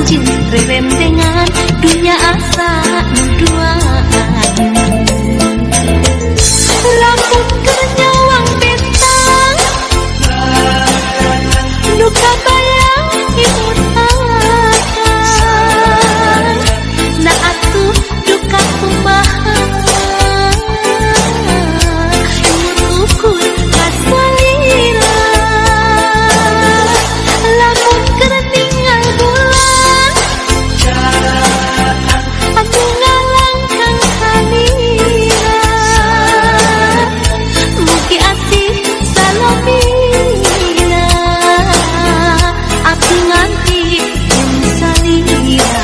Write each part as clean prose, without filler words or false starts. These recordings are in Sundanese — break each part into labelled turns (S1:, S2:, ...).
S1: anjing rerendengan dunia asa nuduaan lamun kenyawang bentang luka bayang imutan na atuh duka kumaha imut ukur kasalira lamun kerentingal bulan anu ngalangkang salira mugi asih salomina api nganti jeung salira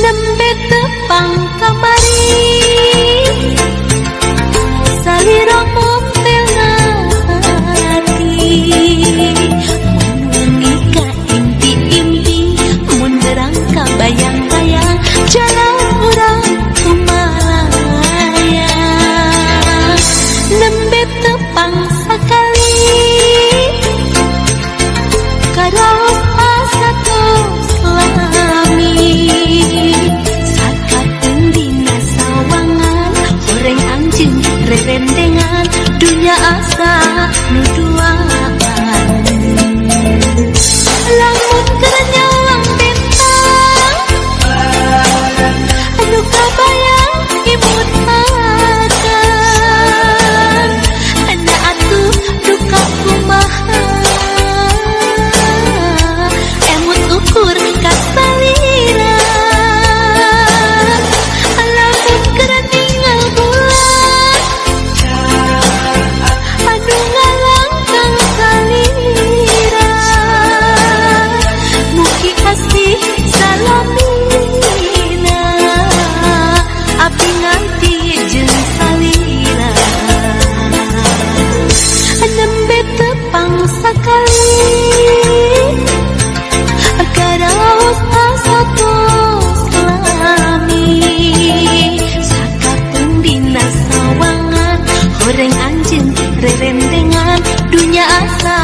S1: nembe tepang kamari salira montel hati mungi ka impi-impi munderang ka bayang-bayang jalan urang kumalaya nembe tepang sakali karaos asa tos lami sakapeung dina sawangan horeng anjeun rerendengan dunia asa nuduaan lamun kenyawang bentang anu kabayang imut akan ana atuh duka kumaha emut ukur kasalira lamun kerentingal bulan anu ngalangkang salira mugi asih salamina api nganti jeung salira nembe tepang sakali karaos asa tos lami sakapeung dina sawangan horeng anjeun rerendengan dunia asa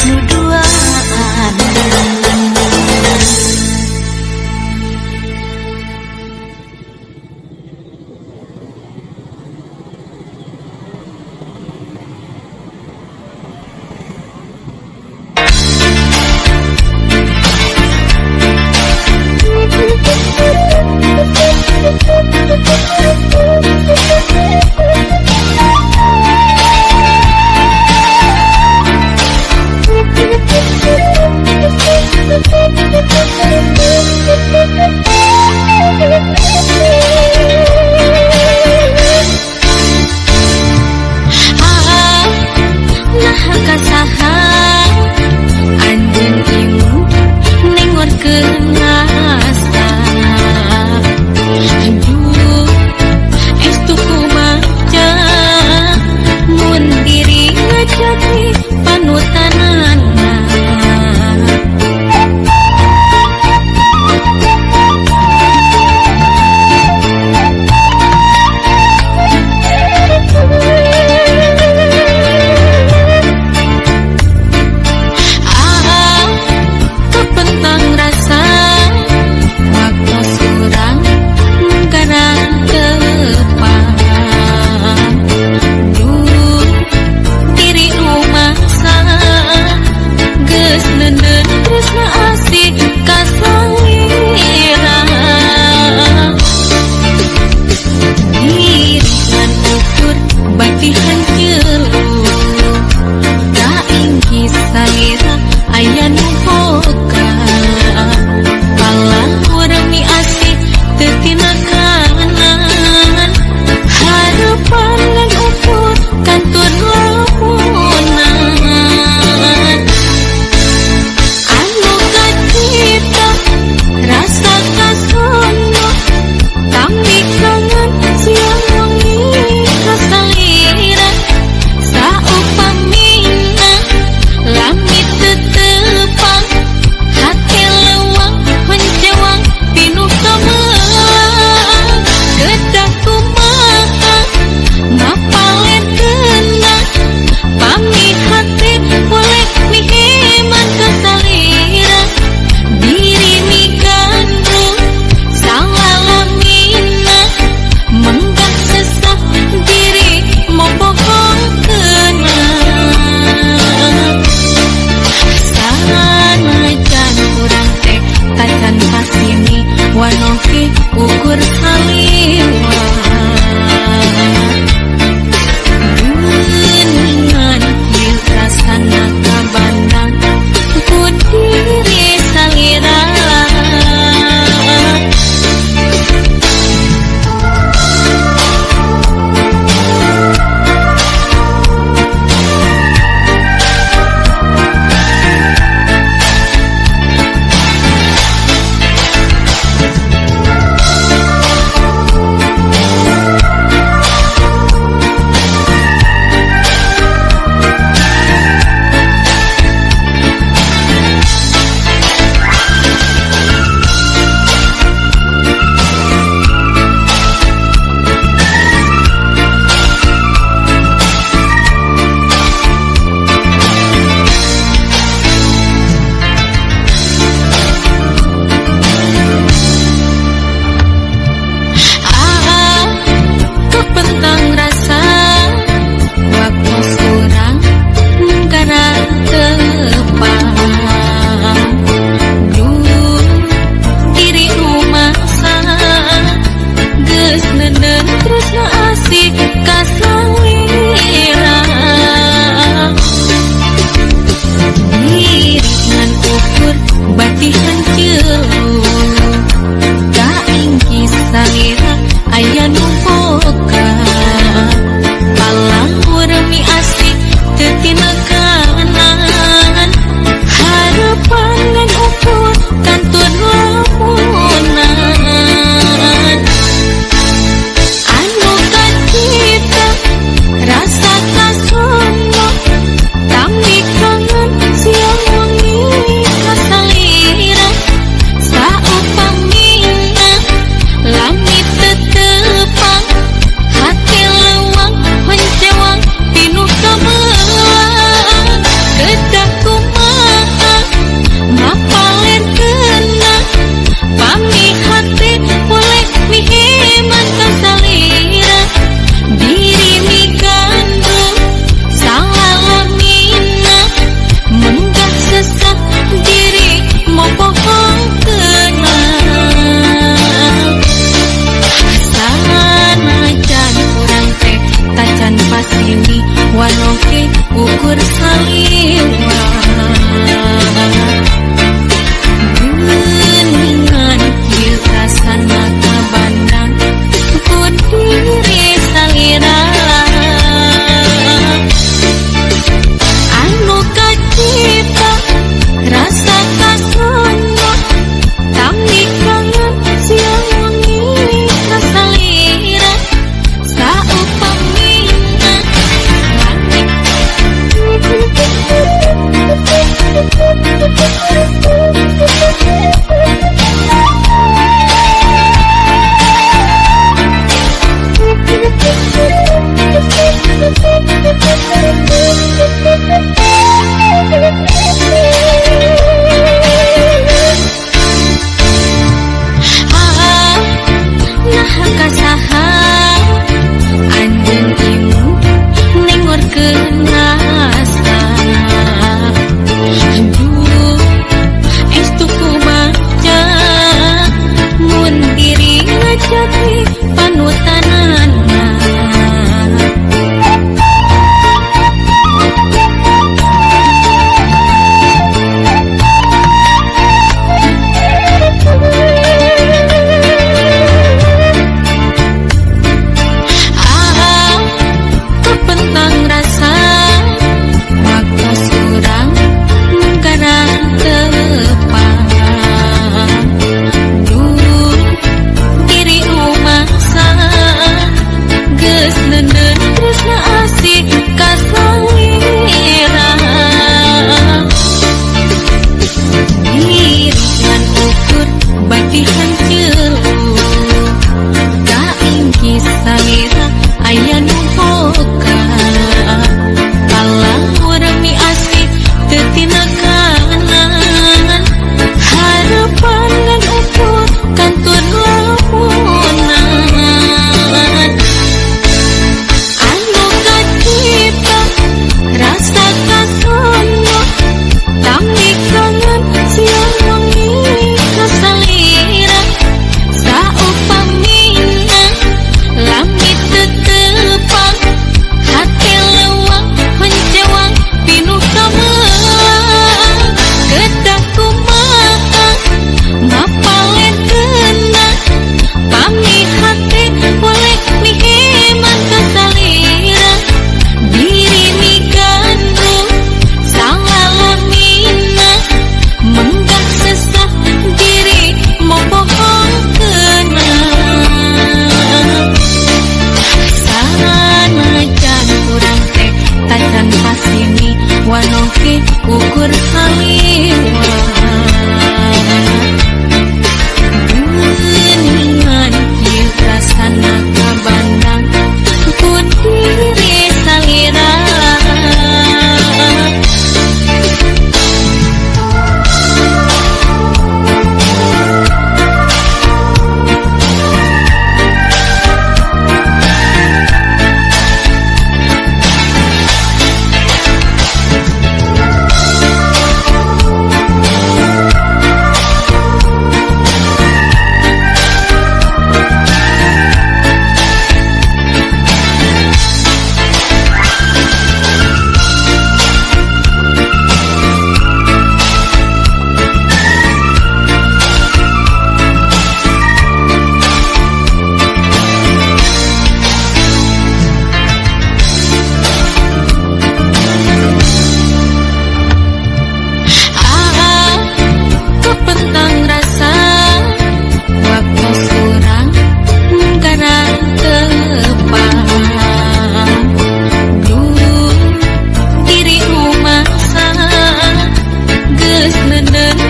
S1: nuduaan anu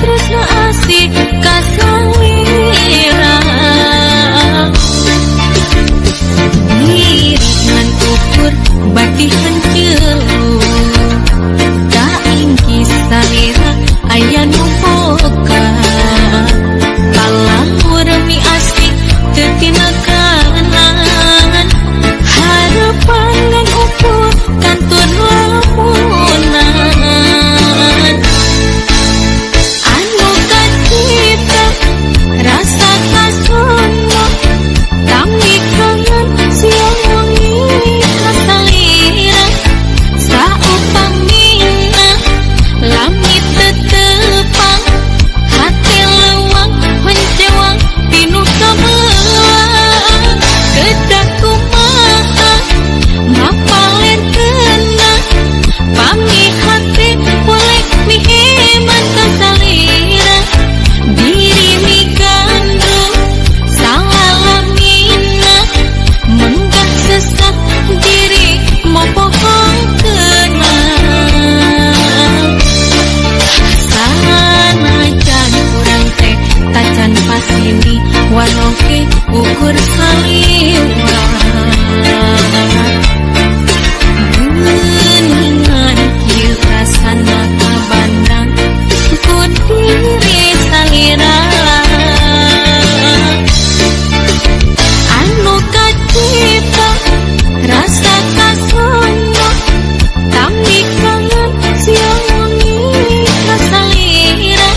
S1: terus na asik kasalira mirip ngan ukur batih hancelu kaingki salira aya nu boga palahur mi asik tetina kanan harapan ngan ukur kantor lamunan anu kacipta rasa kasono kami kangen siang wengi kasalira saupamina langit tetepang hati lewang mencewang tinu kamelang kedah kumaha ngapalen kena pami hati boleh miheman kasalira diri mi gandrung salalamina menggah sesak diri mau bohong kenang sanajan kurang teh tacan pasini wanoke ukur saliwa geningan kieu rasana kabandang ku diri salira anu kacipta rasa kasono kami kangen siang wengi kasalira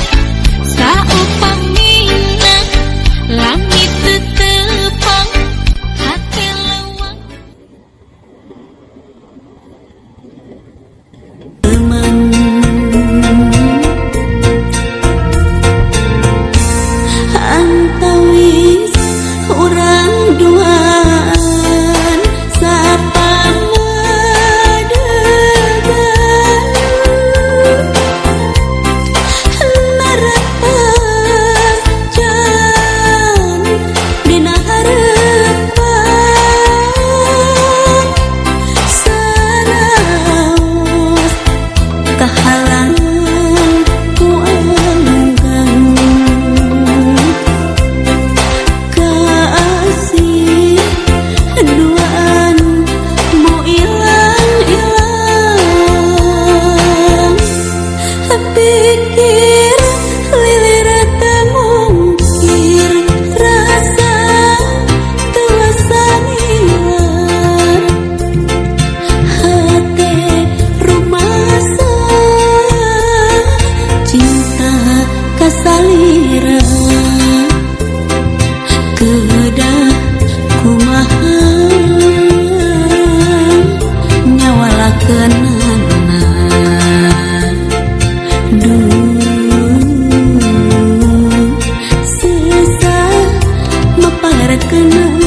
S1: saupamina langit tetepang hati lewang antawis urang duaan sapamadegan narapas jan dina harapan saraos kahalangan ku anggang kasih duaan mau ilang-ilang pikir lilir temungkir rasa tuasa nilar hati rumasa cinta kasalira kedah kumaha nyawala kenanan duh sesah maparkeun